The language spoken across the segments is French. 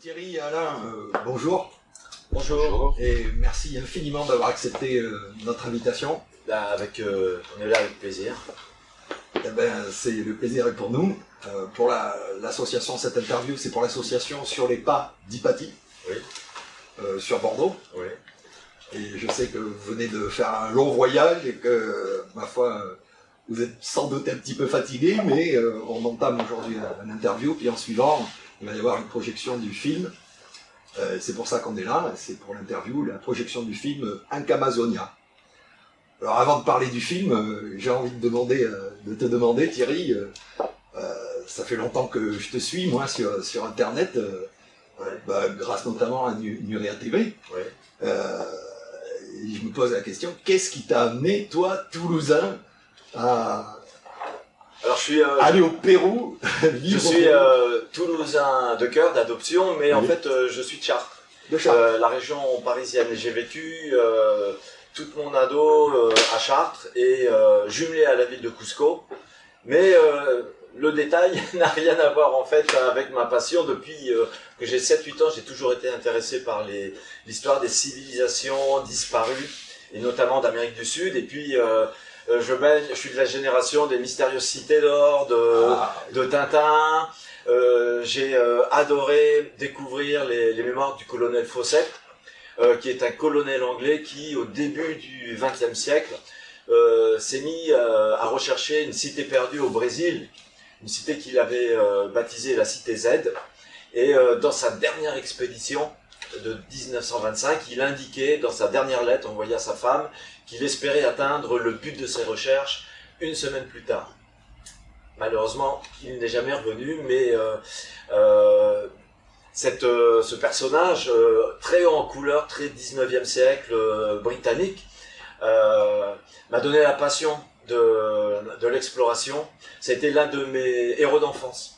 Thierry et Alain, bonjour. Bonjour. Et merci infiniment d'avoir accepté notre invitation. Là, on est là avec plaisir. Eh ben, c'est le plaisir est pour nous. Pour l'association, cette interview, c'est pour l'association Sur les pas d'Hypatie, Oui. Sur Bordeaux. Oui. Et je sais que vous venez de faire un long voyage et que, ma foi, vous êtes sans doute un petit peu fatigué, mais on entame aujourd'hui une interview, puis en suivant, il va y avoir une projection du film. C'est pour ça qu'on est là, c'est pour l'interview, la projection du film Incamazonia. Alors avant de parler du film, j'ai envie de te demander, Thierry, ça fait longtemps que je te suis, moi, sur Internet, grâce notamment à Nuria TV. Ouais. Et je me pose la question, qu'est-ce qui t'a amené, toi, Toulousain, à aller au Pérou? Je suis Toulousain de cœur, d'adoption, mais oui. En fait, je suis de Chartres. De Chartres. La région parisienne. J'ai vécu toute mon ado à Chartres et jumelé à la ville de Cusco. Mais le détail n'a rien à voir en fait avec ma passion. Depuis que j'ai 7-8 ans, j'ai toujours été intéressé par l'histoire des civilisations disparues, et notamment d'Amérique du Sud. Et puis, je suis de la génération des mystérieuses cités d'or, de Tintin. J'ai adoré découvrir les mémoires du colonel Fawcett, qui est un colonel anglais qui, au début du XXe siècle, s'est mis à rechercher une cité perdue au Brésil, une cité qu'il avait baptisée la cité Z. Et dans sa dernière expédition de 1925, il indiquait dans sa dernière lettre envoyée à sa femme qu'il espérait atteindre le but de ses recherches une semaine plus tard. Malheureusement, il n'est jamais revenu, mais ce personnage très haut en couleur, très 19e siècle britannique, m'a donné la passion de l'exploration. C'était l'un de mes héros d'enfance.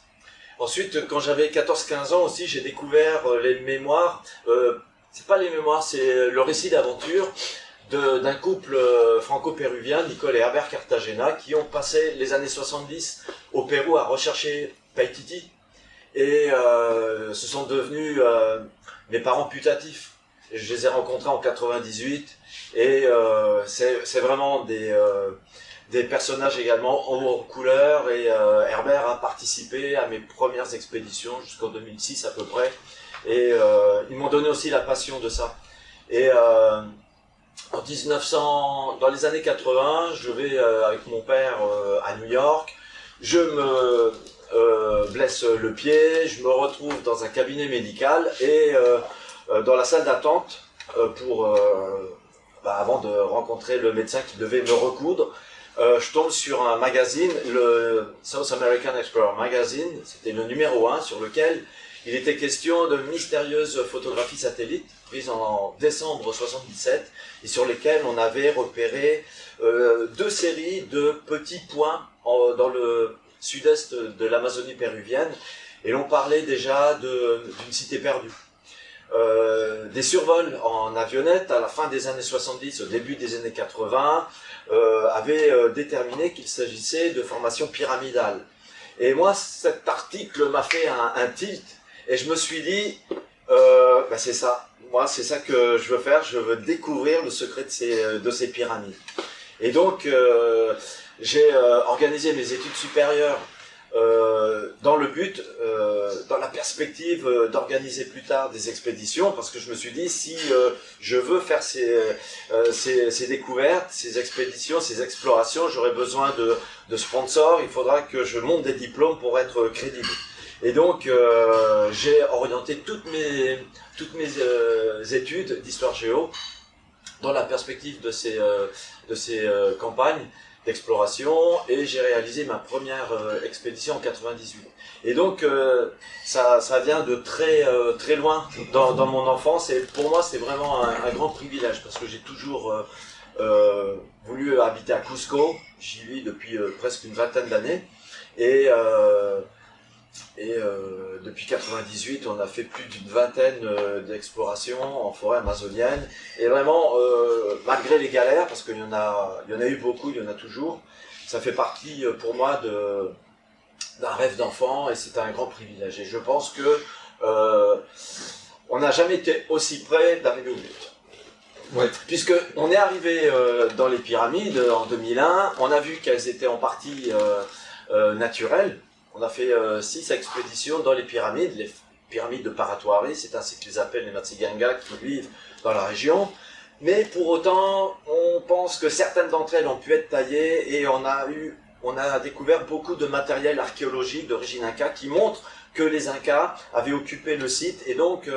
Ensuite, quand j'avais 14-15 ans aussi, j'ai découvert les mémoires, c'est pas les mémoires, c'est le récit d'aventure d'un couple franco-péruvien, Nicole et Herbert Cartagena, qui ont passé les années 70 au Pérou à rechercher Paititi, et ce sont devenus mes parents putatifs. Et je les ai rencontrés en 98, et c'est vraiment des personnages également en couleur, et Herbert a participé à mes premières expéditions jusqu'en 2006 à peu près, et ils m'ont donné aussi la passion de ça. Et dans les années 80, je vais avec mon père à New York, je me blesse le pied, je me retrouve dans un cabinet médical et dans la salle d'attente avant de rencontrer le médecin qui devait me recoudre, je tombe sur un magazine, le South American Explorer Magazine, c'était le numéro 1 sur lequel il était question de mystérieuses photographies satellites prises en décembre 77 et sur lesquelles on avait repéré 2 séries de petits points dans le sud-est de l'Amazonie péruvienne, et l'on parlait déjà d'une cité perdue. Des survols en avionnette à la fin des années 70, au début des années 80, avaient déterminé qu'il s'agissait de formations pyramidales. Et moi, cet article m'a fait un tilt, et je me suis dit, c'est ça. Moi, c'est ça que je veux faire. Je veux découvrir le secret de ces pyramides. Et donc, j'ai organisé mes études supérieures dans le but, dans la perspective d'organiser plus tard des expéditions, parce que je me suis dit, si je veux faire ces découvertes, ces expéditions, ces explorations, j'aurai besoin de sponsors, il faudra que je monte des diplômes pour être crédible. Et donc, j'ai orienté toutes mes études d'histoire géo dans la perspective de ces campagnes d'exploration, et j'ai réalisé ma première expédition en 98. Et donc, ça vient de très loin dans mon enfance, et pour moi, c'est vraiment un grand privilège, parce que j'ai toujours voulu habiter à Cusco. J'y vis depuis presque une vingtaine d'années, et depuis 98, on a fait plus d'une vingtaine d'explorations en forêt amazonienne. Et vraiment, malgré les galères, parce qu'il y en a eu beaucoup, il y en a toujours, ça fait partie pour moi d'un rêve d'enfant, et c'est un grand privilège. Et je pense que on n'a jamais été aussi près d'arriver au but. Ouais. Puisque on est arrivé dans les pyramides en 2001, on a vu qu'elles étaient en partie naturelles. On a fait 6 expéditions dans les pyramides de Paratoari, c'est ainsi qu'ils appellent les Matsiganga qui vivent dans la région. Mais pour autant, on pense que certaines d'entre elles ont pu être taillées et on a découvert beaucoup de matériel archéologique d'origine inca qui montre que les Incas avaient occupé le site et donc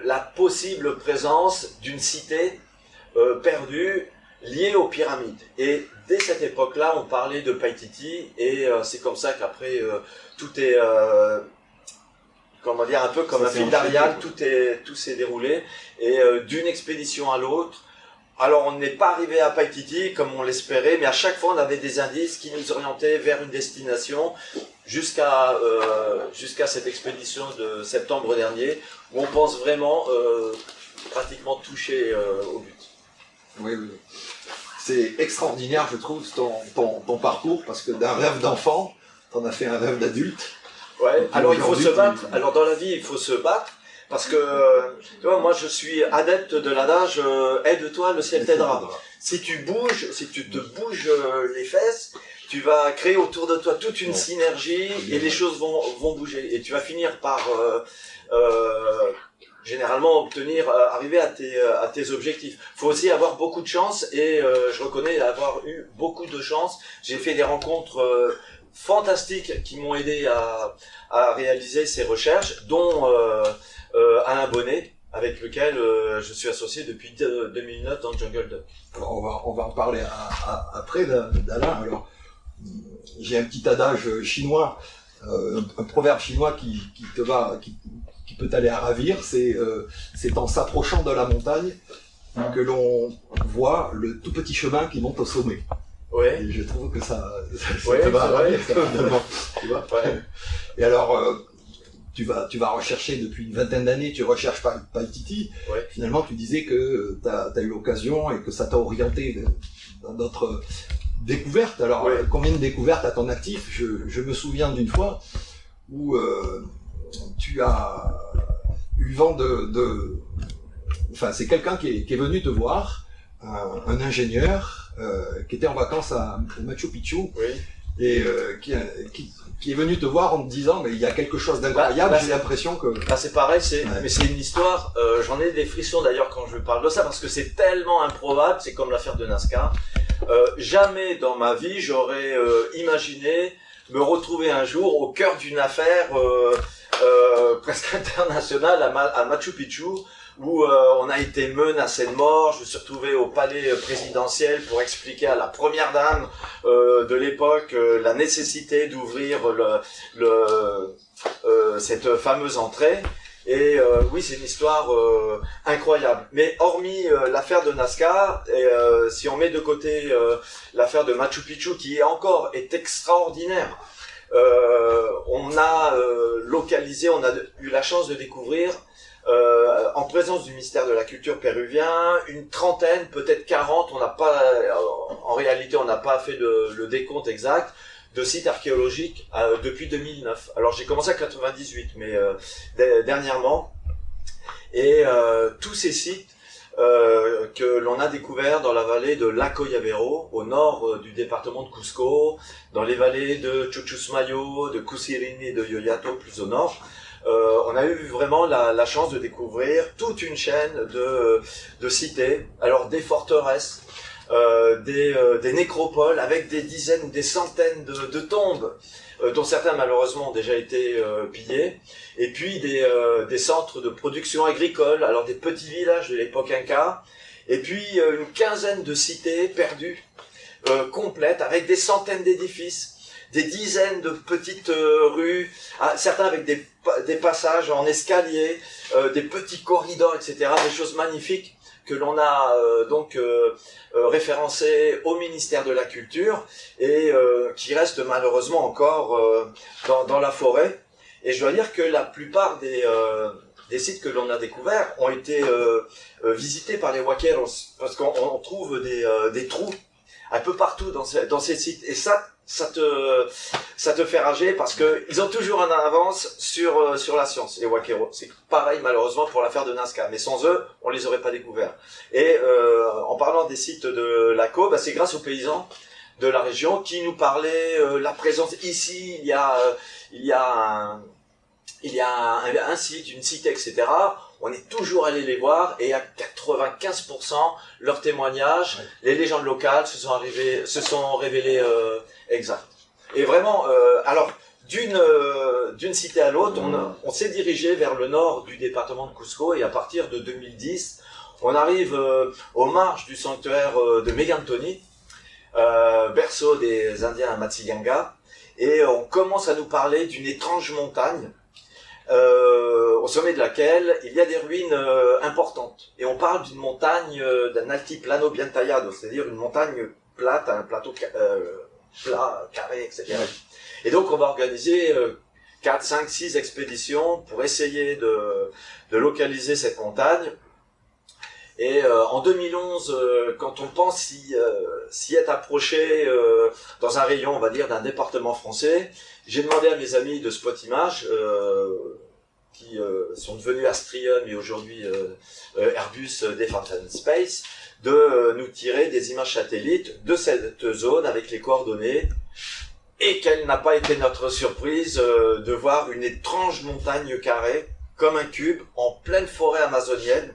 la possible présence d'une cité perdue liée aux pyramides. Et dès cette époque-là, on parlait de Paititi et c'est comme ça qu'après tout est comment dire, un peu comme un fil d'Ariane, tout s'est déroulé et d'une expédition à l'autre. Alors on n'est pas arrivé à Paititi comme on l'espérait, mais à chaque fois on avait des indices qui nous orientaient vers une destination jusqu'à cette expédition de septembre dernier où on pense vraiment pratiquement toucher au but. Oui, oui. C'est extraordinaire, je trouve, ton parcours, parce que d'un rêve d'enfant, t'en as fait un rêve d'adulte. Ouais, alors il faut se battre. Alors dans la vie, il faut se battre. Parce que, tu vois, moi je suis adepte de l'adage aide-toi, le ciel t'aidera. Si tu te bouges les fesses, tu vas créer autour de toi toute une synergie et les choses vont bouger. Et tu vas finir par généralement arriver à tes objectifs. Il faut aussi avoir beaucoup de chance et je reconnais avoir eu beaucoup de chance. J'ai fait des rencontres fantastiques qui m'ont aidé à réaliser ces recherches, dont Alain Bonnet, avec lequel je suis associé depuis 2009 dans Jungle Duck. Alors on va en parler après d'Alain. Alors, j'ai un petit adage chinois, un proverbe chinois qui peut t'aller à ravir, c'est en s'approchant de la montagne que l'on voit le tout petit chemin qui monte au sommet. Ouais. Et je trouve que ça ouais, te va à ravir, ça, finalement. Tu vois ouais. Et alors, tu vas rechercher depuis une vingtaine d'années, tu recherches Paititi. Ouais. Finalement, tu disais que tu as eu l'occasion et que ça t'a orienté dans d'autres découvertes. Alors, ouais. Combien de découvertes à ton actif? Je me souviens d'une fois où tu as eu vent Enfin, c'est quelqu'un qui est venu te voir, un ingénieur qui était en vacances à Machu Picchu. Oui. Et qui est venu te voir en te disant mais il y a quelque chose d'incroyable, j'ai l'impression que... c'est pareil, mais c'est une histoire, j'en ai des frissons d'ailleurs quand je parle de ça, parce que c'est tellement improbable, c'est comme l'affaire de Nazca. Jamais dans ma vie j'aurais imaginé me retrouver un jour au cœur d'une affaire presque internationale à Machu Picchu, où on a été menacé de mort. Je me suis retrouvé au palais présidentiel pour expliquer à la première dame de l'époque la nécessité d'ouvrir cette fameuse entrée. Et oui, c'est une histoire incroyable. Mais hormis l'affaire de Nazca, si on met de côté l'affaire de Machu Picchu, qui est extraordinaire, on a localisé, on a eu la chance de découvrir en présence du ministère de la Culture péruvien, une trentaine, peut-être 40, en réalité on n'a pas fait le décompte exact, de sites archéologiques depuis 2009. Alors j'ai commencé à 98, mais dernièrement, et tous ces sites que l'on a découverts dans la vallée de Lacoyavero, au nord du département de Cusco, dans les vallées de Chuchusmayo, de Cusirini et de Yoyato, plus au nord, on a eu vraiment la chance de découvrir toute une chaîne de cités, alors des forteresses, des nécropoles avec des dizaines ou des centaines de tombes, dont certains malheureusement ont déjà été pillés, et puis des centres de production agricole, alors des petits villages de l'époque Inca, et puis une quinzaine de cités perdues, complètes, avec des centaines d'édifices, des dizaines de petites rues, certains avec des passages en escalier, des petits corridors, etc., des choses magnifiques que l'on a référencées au ministère de la Culture et qui restent malheureusement encore dans la forêt. Et je dois dire que la plupart des sites que l'on a découverts ont été visités par les Huaqueros, parce qu'on trouve des trous un peu partout dans ces sites. Et ça ça te fait rager parce que ils ont toujours un avance sur la science, les Wakero. C'est pareil malheureusement pour l'affaire de Nazca, mais sans eux, on les aurait pas découverts. Et en parlant des sites de l'ACO, c'est grâce aux paysans de la région qui nous parlaient la présence ici, il y a un site, une cité, etc. On est toujours allé les voir et à 95%, leurs témoignages, les légendes locales se sont révélées exactes. Et vraiment, alors d'une cité à l'autre, on s'est dirigé vers le nord du département de Cusco et à partir de 2010, on arrive aux marges du sanctuaire de Megantoni, berceau des Indiens Matsiganga, et on commence à nous parler d'une étrange montagne au sommet de laquelle il y a des ruines importantes. Et on parle d'une montagne, d'un altiplano bien tallado, c'est-à-dire une montagne plate, un plateau plat, carré, etc. Ouais. Et donc on va organiser 4, 5, 6 expéditions pour essayer de localiser cette montagne. Et en 2011, quand on pense s'y être approché dans un rayon, on va dire, d'un département français, j'ai demandé à mes amis de Spot Image, qui sont devenus Astrium et aujourd'hui Airbus Defence and Space, de nous tirer des images satellites de cette zone avec les coordonnées. Et quelle n'a pas été notre surprise de voir une étrange montagne carrée, comme un cube, en pleine forêt amazonienne.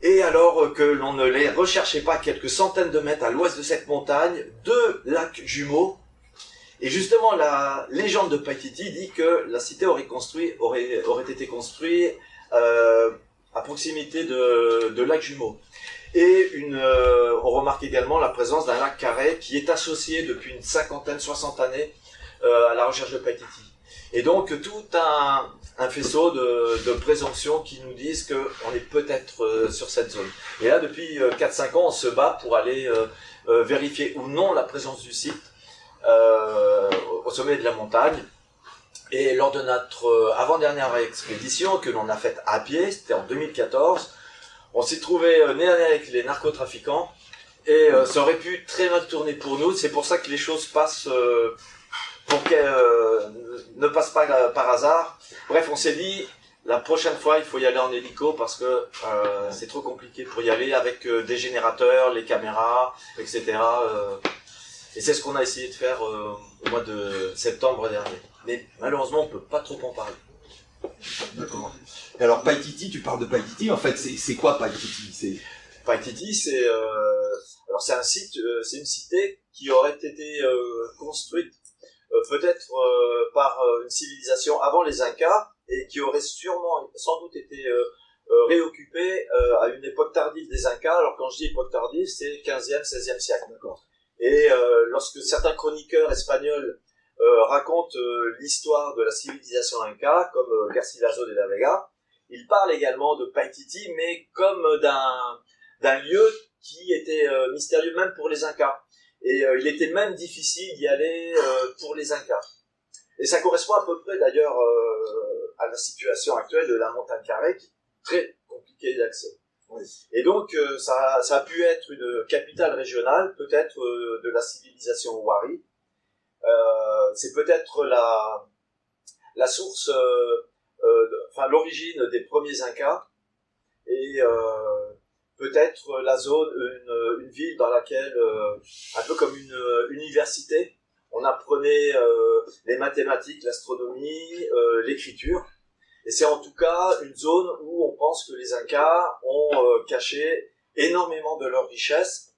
Et alors que l'on ne les recherchait pas quelques centaines de mètres à l'ouest de cette montagne, 2 lacs jumeaux. Et justement, la légende de Paititi dit que la cité aurait été construite à proximité de lacs jumeaux. Et on remarque également la présence d'un lac carré qui est associé depuis une 50aine, 60 années à la recherche de Paititi. Et donc tout un faisceau de présomptions qui nous disent qu'on est peut-être sur cette zone. Et là, depuis 4-5 ans, on se bat pour aller vérifier ou non la présence du site au sommet de la montagne. Et lors de notre avant-dernière expédition que l'on a faite à pied, c'était en 2014, on s'est trouvé nez à nez avec les narcotrafiquants et ça aurait pu très mal tourner pour nous. C'est pour ça que les choses passent ne passent pas par hasard. Bref, on s'est dit, la prochaine fois, il faut y aller en hélico parce que c'est trop compliqué pour y aller avec des générateurs, les caméras, etc. Et c'est ce qu'on a essayé de faire au mois de septembre dernier. Mais malheureusement, on ne peut pas trop en parler. D'accord. Et alors, Paititi, tu parles de Paititi, en fait, c'est quoi Paititi? Paititi, c'est un site, c'est une cité qui aurait été construite peut-être par une civilisation avant les Incas et qui aurait sans doute été réoccupée à une époque tardive des Incas. Alors quand je dis époque tardive, c'est 15e, 16e siècle. D'accord. Et lorsque certains chroniqueurs espagnols racontent l'histoire de la civilisation Inca, comme Garcilaso de la Vega, ils parlent également de Paititi, mais comme d'un lieu qui était mystérieux même pour les Incas. Et il était même difficile d'y aller pour les Incas. Et ça correspond à peu près d'ailleurs à la situation actuelle de la montagne carrée, qui est très compliquée d'accès. Oui. Et donc ça a pu être une capitale régionale, peut-être de la civilisation Wari. C'est peut-être la source, l'origine des premiers Incas. Et peut-être la zone, une ville dans laquelle, un peu comme une université, on apprenait les mathématiques, l'astronomie, l'écriture. Et c'est en tout cas une zone où on pense que les Incas ont caché énormément de leur richesse,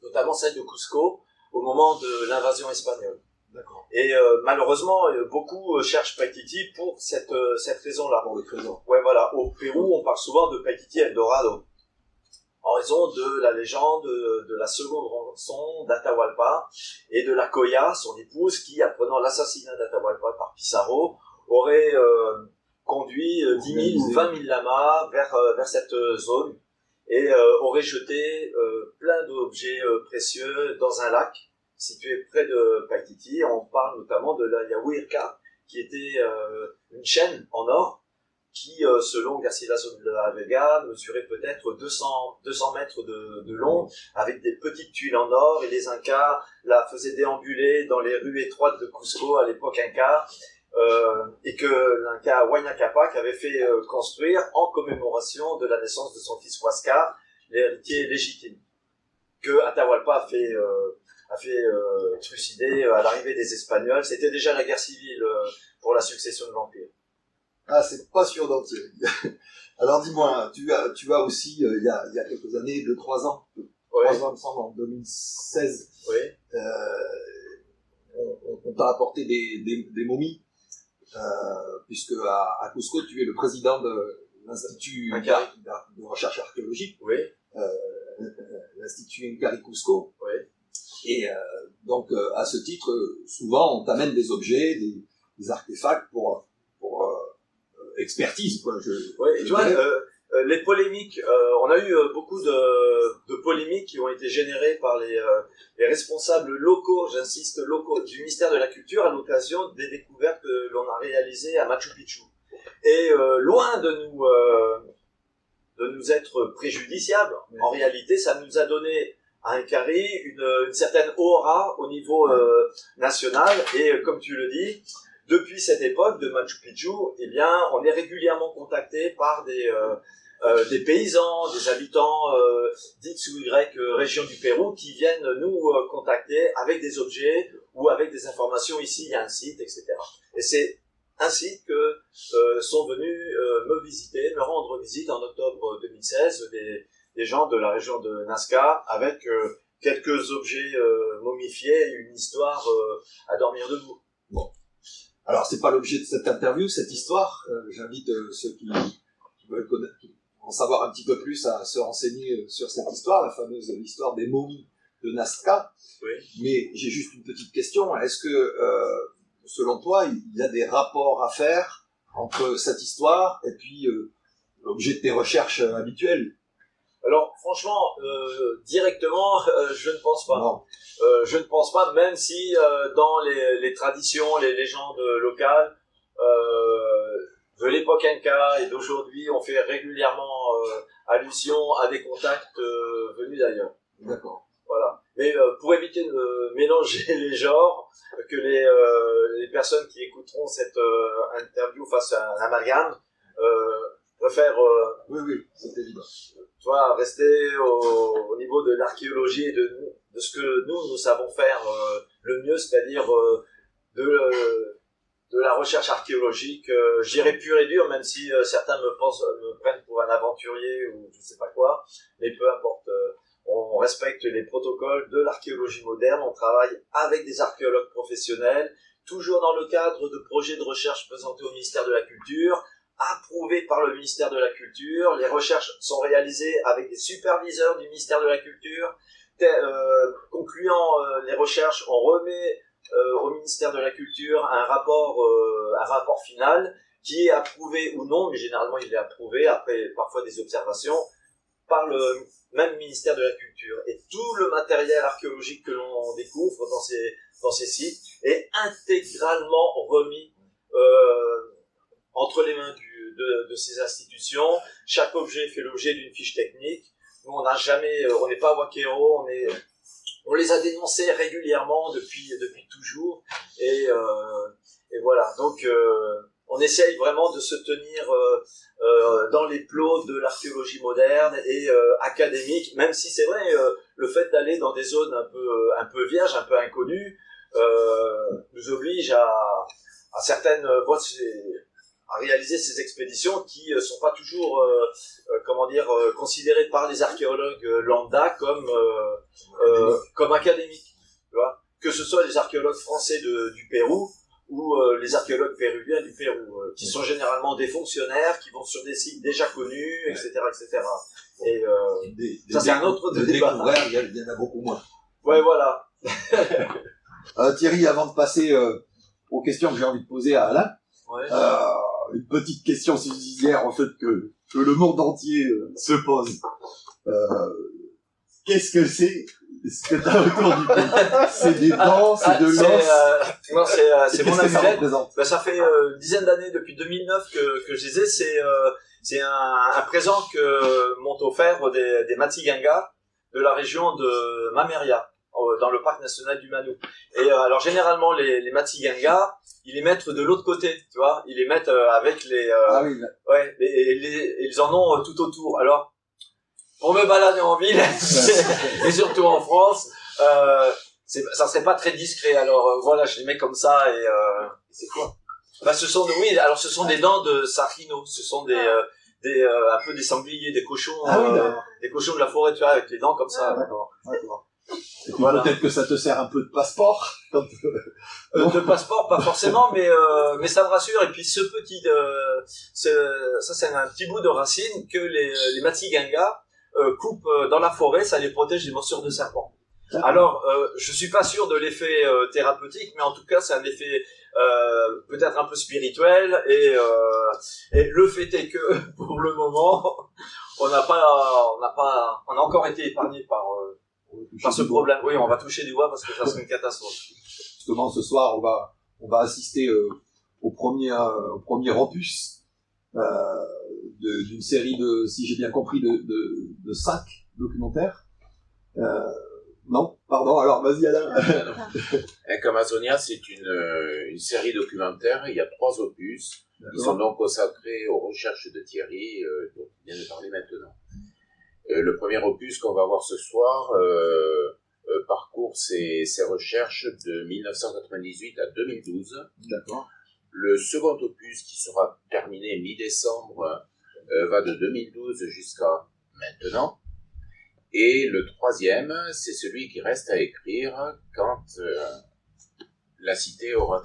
notamment celle de Cusco, au moment de l'invasion espagnole. D'accord. Et malheureusement, beaucoup cherchent Paititi pour cette raison-là. Pour le trésor. Ouais, voilà. Au Pérou, on parle souvent de Paititi Eldorado, en raison de la légende de la seconde rançon d'Atahualpa et de la Coya, son épouse, qui, apprenant l'assassinat d'Atahualpa par Pizarro, aurait conduit 10 000 ou 20 000 lamas vers cette zone et aurait jeté plein d'objets précieux dans un lac situé près de Paititi. On parle notamment de la Yahuirca, qui était une chaîne en or qui, selon Garcilaso de la Vega, mesurait peut-être 200 mètres de long, avec des petites tuiles en or, et les Incas la faisaient déambuler dans les rues étroites de Cusco à l'époque Inca, et que l'Inca Huayna Capac avait fait construire en commémoration de la naissance de son fils Huascar, l'héritier légitime, que Atahualpa a fait trucider à l'arrivée des Espagnols. C'était déjà la guerre civile pour la succession de l'Empire. Ah, c'est pas sûr d'entier. Alors dis-moi, tu as aussi, il y a quelques années, 2-3 ans, Oui. 3 ans, il me semble, en 2016, Oui. On t'a apporté des momies, puisque à Cusco, tu es le président de l'Institut de recherche archéologique, Oui. l'Institut Incari Cusco. Oui. Et donc, à ce titre, souvent, on t'amène des objets, des artefacts pour expertise, quoi. Tu vois, les polémiques, on a eu beaucoup de polémiques qui ont été générées par les responsables locaux, j'insiste, locaux, du ministère de la Culture à l'occasion des découvertes que l'on a réalisées à Machu Picchu. Et loin de nous être préjudiciable, en réalité, ça nous a donné à Incari une certaine aura au niveau national, et comme tu le dis, depuis cette époque de Machu Picchu, eh bien, on est régulièrement contacté par des paysans, des habitants d'X ou Y région du Pérou qui viennent nous contacter avec des objets ou avec des informations. Ici, il y a un site, etc. Et c'est ainsi que sont venus me rendre visite en octobre 2016, des gens de la région de Nazca avec quelques objets momifiés et une histoire à dormir debout. Bon. Alors, c'est pas l'objet de cette interview, cette histoire. J'invite ceux qui veulent en savoir un petit peu plus à se renseigner sur cette histoire, la fameuse histoire des momies de Nazca. Oui. Mais j'ai juste une petite question. Est-ce que, selon toi, il y a des rapports à faire entre cette histoire et puis l'objet de tes recherches habituelles? Alors, franchement, directement, je ne pense pas. Non. Je ne pense pas, même si dans les traditions, les légendes locales de l'époque Inca et d'aujourd'hui, on fait régulièrement allusion à des contacts venus d'ailleurs. D'accord. Voilà. Mais pour éviter de mélanger les genres, que les personnes qui écouteront cette interview fassent un amalgame, préfère Oui, c'est évident. tu vois, rester au niveau de l'archéologie et de ce que nous savons faire le mieux, c'est-à-dire de la recherche archéologique, je dirais pure et dure, même si certains me prennent pour un aventurier ou je sais pas quoi, mais peu importe. On respecte les protocoles de l'archéologie moderne, on travaille avec des archéologues professionnels, toujours dans le cadre de projets de recherche présentés au ministère de la Culture, approuvés par le ministère de la Culture. Les recherches sont réalisées avec des superviseurs du ministère de la Culture. Concluant les recherches, on remet au ministère de la Culture un rapport final qui est approuvé ou non, mais généralement il est approuvé après parfois des observations par le même ministère de la Culture. Et tout le matériel archéologique que l'on découvre dans ces sites est intégralement remis entre les mains de ces institutions. Chaque objet fait l'objet d'une fiche technique. Nous, on n'est pas Wakero, on les a dénoncés régulièrement depuis toujours. Et voilà. Donc, on essaye vraiment de se tenir dans les plots de l'archéologie moderne et académique, même si c'est vrai, le fait d'aller dans des zones un peu vierges, un peu inconnues, nous oblige à certaines à réaliser ces expéditions qui sont pas toujours considérées par les archéologues lambda comme académiques, tu vois, que ce soit les archéologues français du Pérou ou les archéologues péruviens du Pérou, qui sont généralement des fonctionnaires qui vont sur des sites déjà connus, etc., etc. Et ça c'est un autre débat. Il y en a beaucoup moins. Ouais, voilà. Thierry, avant de passer aux questions que j'ai envie de poser à Alain, ouais. Une petite question subsidiaire en fait que le monde entier se pose. Qu'est-ce que c'est ce que t'as autour du cou, c'est des dents, c'est de l'os. Non, c'est mon amulette. Représente. Ça fait une dizaine d'années, depuis 2009 que je les ai. C'est un présent que m'ont offert des Matigangas de la région de Mameria, dans le parc national du Manu. Et alors généralement les Matigangas, ils les mettent de l'autre côté, tu vois. Ils les mettent avec les Ah oui, là. ouais, ils en ont tout autour. Alors pour me balader en ville et surtout en France, ça serait pas très discret. Alors voilà, je les mets comme ça et C'est quoi? bah ce sont des dents de sarino. Ce sont un peu des sangliers, des cochons, des cochons de la forêt, tu vois, avec les dents comme ça. D'accord. Et puis Voilà. peut-être que ça te sert un peu de passeport. De passeport, pas forcément, mais ça me rassure. Et puis ça c'est un petit bout de racine que les Matigangas coupent dans la forêt, ça les protège des morsures de serpents. Alors, je suis pas sûr de l'effet thérapeutique, mais en tout cas, c'est un effet peut-être un peu spirituel. Et le fait est que, pour le moment, on a encore été épargné par ce problème. Oui, on va toucher du bois parce que ça serait une catastrophe. Justement, ce soir, on va assister au premier opus d'une série de, si j'ai bien compris, de 5 documentaires. Non, pardon, alors vas-y Alain. Amazonia, c'est une série documentaire, il y a 3 opus, ils sont donc consacrés aux recherches de Thierry, dont il vient de parler maintenant. Le premier opus qu'on va voir ce soir parcourt ses recherches de 1998 à 2012. D'accord. Le second opus, qui sera terminé mi-décembre, va de 2012 jusqu'à maintenant. Et le troisième, c'est celui qui reste à écrire quand la cité aura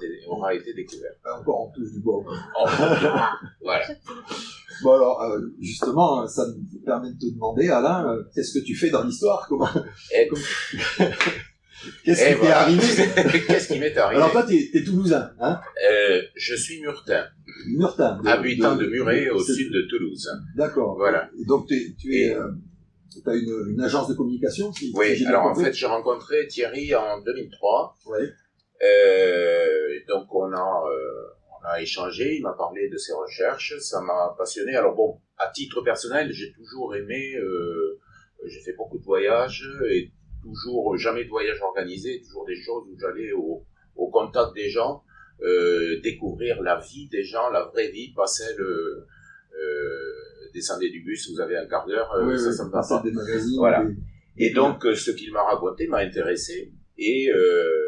été découverte. Encore on touche du bois. Voilà. Bon alors, justement, ça me permet de te demander, Alain, qu'est-ce que tu fais dans l'histoire? Qu'est-ce qui t'est arrivé? Qu'est-ce qui m'est arrivé? Alors toi, t'es toulousain, hein? Je suis Murtin, Murtin. habitant de Muret, au sud de Toulouse. D'accord. Voilà. Et donc t'as une agence de communication? Oui, j'ai alors bien en compris. fait, j'ai rencontré Thierry en 2003. Ouais. Donc on a échangé, il m'a parlé de ses recherches, ça m'a passionné. Alors bon, à titre personnel, j'ai toujours aimé, j'ai fait beaucoup de voyages et toujours jamais de voyage organisé, toujours des choses où j'allais au contact des gens, découvrir la vie des gens, la vraie vie, passer descendez du bus, vous avez un quart d'heure, ça me va pas. Des magazines. Voilà. Et donc ce qu'il m'a raconté m'a intéressé. Et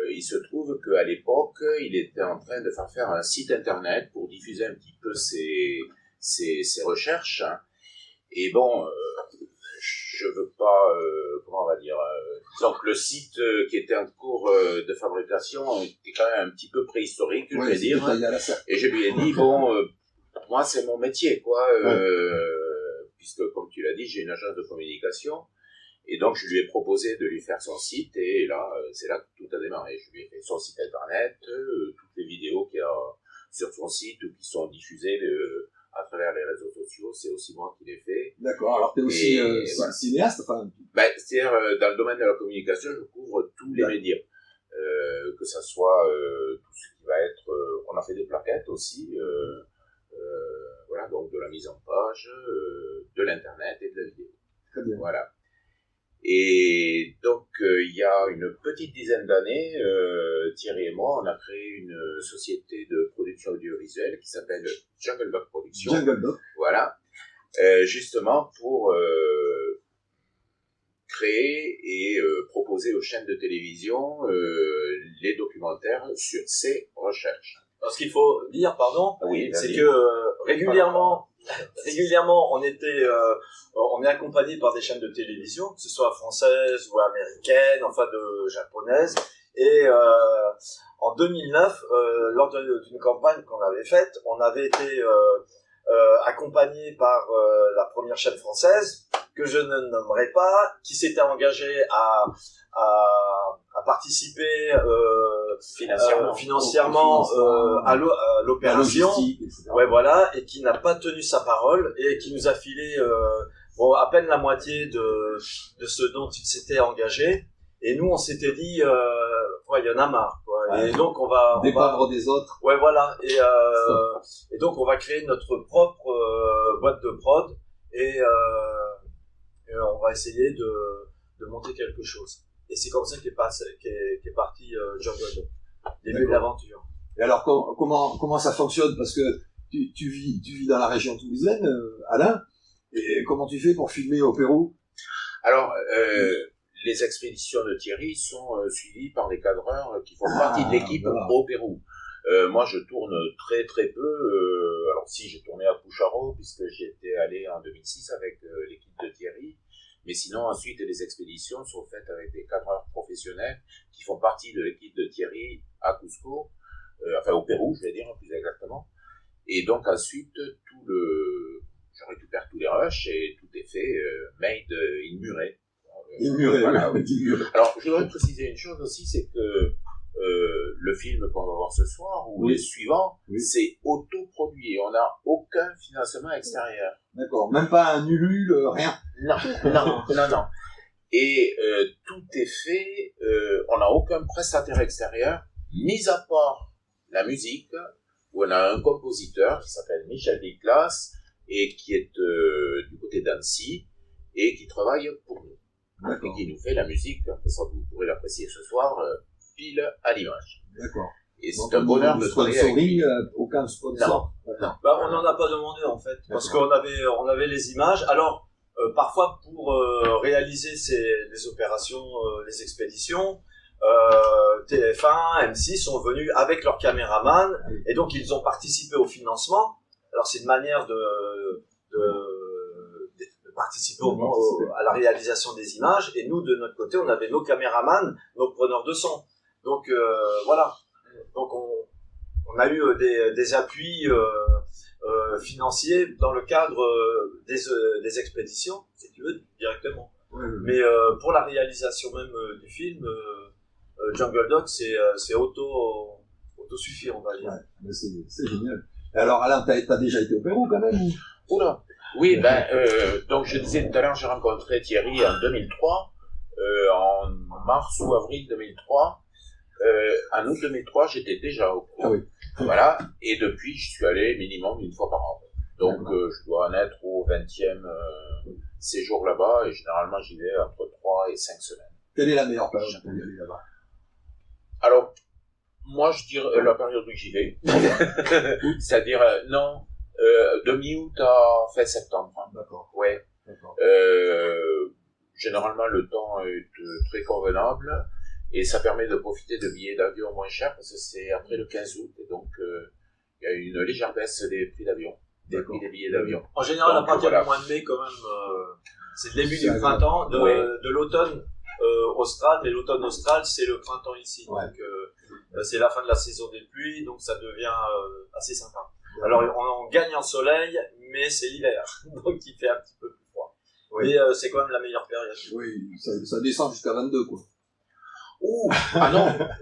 il se trouve qu'à l'époque, il était en train de faire un site internet pour diffuser un petit peu ses recherches. Et bon, je veux pas, comment on va dire, disons que le site qui était en cours de fabrication était quand même un petit peu préhistorique, je vais dire. Et je lui ai dit, bon, moi c'est mon métier, quoi, puisque comme tu l'as dit, j'ai une agence de communication. Et donc, je lui ai proposé de lui faire son site, et là, c'est là que tout a démarré. Je lui ai fait son site internet, toutes les vidéos qu'il y a sur son site ou qui sont diffusées à travers les réseaux sociaux, c'est aussi moi qui les fais. D'accord, alors t'es aussi voilà. cinéaste, enfin... C'est-à-dire, dans le domaine de la communication, je couvre tous les médias. Que ça soit tout ce qui va être... on a fait des plaquettes aussi, voilà, donc de la mise en page, de l'internet et de la vidéo. Très bien. Voilà. Et donc, il y a une petite dizaine d'années, Thierry et moi, on a créé une société de production audiovisuelle qui s'appelle Jungle Dog Production. Jungle Dog. Voilà. Justement pour créer et proposer aux chaînes de télévision les documentaires sur ces recherches. Alors, ce qu'il faut dire, pardon, Oui, c'est que régulièrement, on est accompagné par des chaînes de télévision, que ce soit françaises ou américaines, enfin japonaises. Et en 2009, lors d'une campagne qu'on avait faite, on avait été accompagné par la première chaîne française, que je ne nommerai pas, qui s'était engagée à participer financièrement à l'opération, ouais, voilà, et qui n'a pas tenu sa parole et qui nous a filé à peine la moitié de ce dont il s'était engagé. Et nous, on s'était dit, ouais, il y en a marre, quoi. Ouais. Et donc, on va Dépendre des autres. ouais, voilà. Et donc, on va créer notre propre boîte de prod et on va essayer de monter quelque chose. Et c'est comme ça qu'est parti Jungle Dog. Début de l'aventure. Et alors, comment ça fonctionne? Parce que tu vis dans la région toulousaine, Alain, et comment tu fais pour filmer au Pérou? Alors, les expéditions de Thierry sont suivies par des cadreurs qui font partie de l'équipe au Pérou. Moi, je tourne très très peu. Alors si, j'ai tourné à Pucharo, puisque j'y étais allé en 2006 avec l'équipe de Thierry. Mais sinon, ensuite, les expéditions sont faites avec des cadreurs professionnels qui font partie de l'équipe de Thierry à Cusco, enfin au Pérou, je vais dire plus exactement. Et donc ensuite, je récupère tous les rushs et tout est fait made in Muret. Voilà, oui. Alors, je voudrais préciser une chose aussi, c'est que le film qu'on va voir ce soir, ou les suivants, c'est autoproduit. On n'a aucun financement extérieur. D'accord, même pas un Ulule, rien. Non. Et tout est fait, on n'a aucun prestataire extérieur, mis à part la musique, où on a un compositeur qui s'appelle Michel Diclas, et qui est du côté d'Annecy, et qui travaille pour nous. Et qui nous fait la musique, ça vous pourrez l'apprécier ce soir, pile à l'image. D'accord. Et c'est un bonheur de travailler avec lui. Aucun sponsor. Non. Bah, on n'en a pas demandé en fait, parce qu'on avait les images. Alors, parfois pour réaliser les opérations, les expéditions, TF1, M6 sont venus avec leur caméraman, et donc ils ont participé au financement. Alors c'est une manière de participer à la réalisation des images, et nous de notre côté on avait nos caméramans, nos preneurs de son. Donc voilà. Donc on a eu des appuis financiers dans le cadre des expéditions, si tu veux, directement. Mais pour la réalisation même du film, Jungle Dog, c'est autosuffit, on va dire. Ouais, c'est génial. Et alors Alain, t'as déjà été au Pérou quand même? Oula. Oui, donc je disais tout à l'heure, j'ai rencontré Thierry en 2003, en mars ou avril 2003. En août 2003, j'étais déjà au Pérou. Ah oui. Voilà, et depuis, je suis allé minimum une fois par an. Donc, je dois en être au 20e séjour là-bas, et généralement, j'y vais entre 3 et 5 semaines. Quelle est la meilleure période pour y aller là-bas? Alors, moi, je dirais la période où j'y vais. C'est-à-dire, de mi-août à fin septembre. D'accord. Ouais. D'accord. Généralement, le temps est très convenable. Et ça permet de profiter de billets d'avion moins chers, parce que c'est après le 15 août, et donc il y a une légère baisse des prix d'avion, des prix des billets d'avion. En général, à partir du mois de mai, quand même, c'est le début du printemps, de l'automne austral, mais l'automne austral, c'est le printemps ici. Ouais. Donc, c'est la fin de la saison des pluies, donc ça devient assez sympa. Alors, on gagne en soleil, mais c'est l'hiver, donc il fait un petit peu plus froid. Mais c'est quand même la meilleure période. Oui, ça descend jusqu'à 22, quoi. Ouh,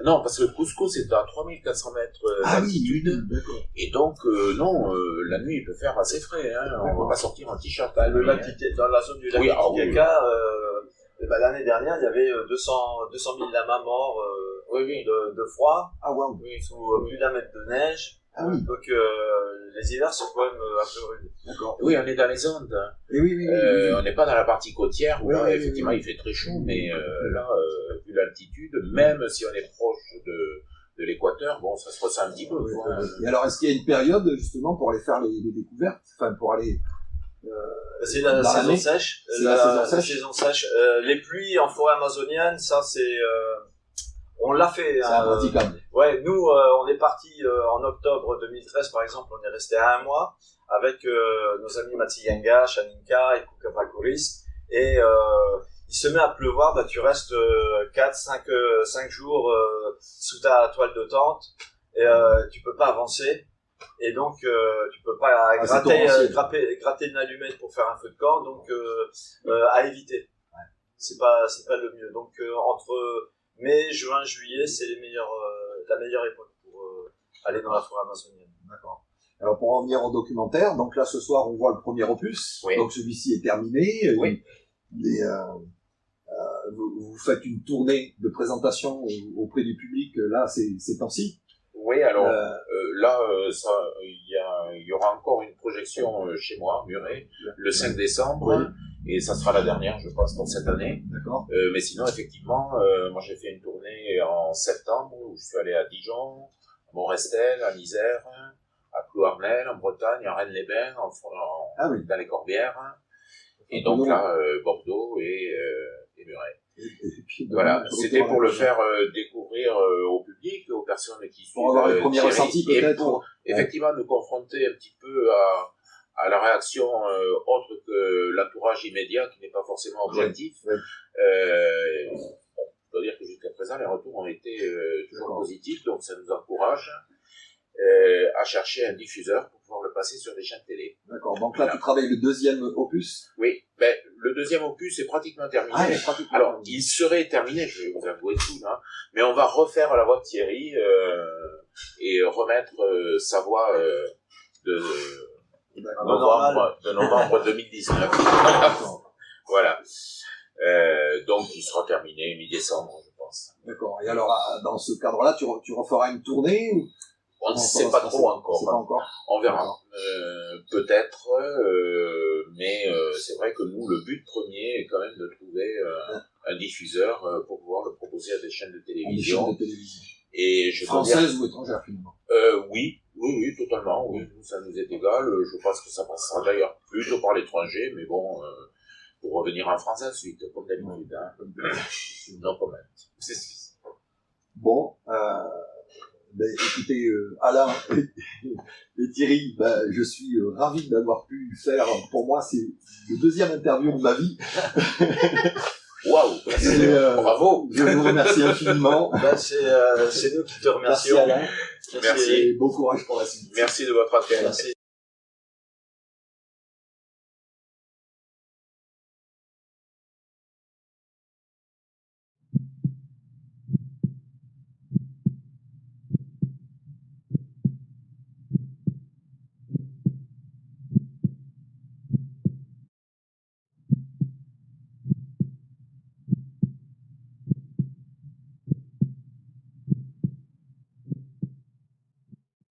non, parce que Cusco c'est à 3400 mètres d'altitude, et donc la nuit il peut faire assez frais, hein, on va pas sortir en t-shirt. Dans la zone du lac Titicaca, l'année dernière il y avait 200 000 lamas morts de froid, sous plus d'1 mètre de neige. Donc les hivers sont quand même un peu rudes. D'accord. Oui, on est dans les Andes. On n'est pas dans la partie côtière où là effectivement il fait très chaud, mais là vu l'altitude, même si on est proche de l'équateur, bon ça se ressent un petit peu. Et alors est-ce qu'il y a une période justement pour aller faire les découvertes, enfin pour aller c'est la saison sèche. La saison sèche. Les pluies en forêt amazonienne, ça c'est on l'a fait. C'est impraticable. Ouais, nous, on est parti en octobre 2013, par exemple, on est resté 1 mois avec nos amis Matiyanga, Shaninka et Kukavakuris. Et il se met à pleuvoir, bah, tu restes 4-5 jours sous ta toile de tente et tu peux pas avancer. Et donc, tu peux pas gratter une allumette pour faire un feu de camp, donc à éviter. C'est pas le mieux. Donc, entre mai, juin, juillet, c'est la meilleure époque pour aller dans la forêt amazonienne. D'accord. Alors pour en venir au documentaire, donc là ce soir on voit le premier opus, donc celui-ci est terminé. vous faites une tournée de présentation auprès du public, là, ces temps-ci. Oui, alors là, il y aura encore une projection chez moi, Muret, le 5 décembre, oui. Et ça sera la dernière, je pense, pour cette année. D'accord. Mais sinon, effectivement, moi j'ai fait une tournée en septembre où je suis allé à Dijon, à Montrestel, à Misère, à Plouarnel, en Bretagne, à Rennes-les-Bains, dans les Corbières, et donc là, Bordeaux et Muret. Et puis, voilà, c'était pour le faire découvrir au public, aux personnes qui suivent. Pour avoir les premiers ressentis peut-être. Pour effectivement nous confronter un petit peu à la réaction autre que l'entourage immédiat qui n'est pas forcément objectif. Ouais. Je dois dire que jusqu'à présent les retours ont été toujours positifs, donc ça nous encourage à chercher un diffuseur pour pouvoir le passer sur des chaînes télé. D'accord, donc là tu travailles le deuxième opus. Oui, le deuxième opus est pratiquement terminé. Alors, il serait terminé, je vais vous avouer tout, hein, mais on va refaire la voix de Thierry et remettre sa voix de novembre 2019. Voilà. Donc, il sera terminé mi-décembre, je pense. D'accord. Et alors, dans ce cadre-là, tu referas une tournée ou... On ne sait pas trop encore. On verra. Peut-être, mais c'est vrai que nous, le but premier est quand même de trouver un diffuseur pour pouvoir le proposer à des chaînes de télévision. Et françaises ou étrangères, finalement. Oui, totalement. Oui. Ça nous est égal. Je pense que ça passera d'ailleurs plutôt par l'étranger, mais bon, pour revenir en France ensuite, comme d'habitude. Hein. No comment. Bon, écoutez, Alain et Thierry, je suis ravi d'avoir pu faire, pour moi, c'est le deuxième interview de ma vie. Waouh, bravo. Je vous remercie infiniment. C'est nous qui te remercions. Merci Alain. Merci. Et bon courage pour la suite. Merci de votre appel. Merci.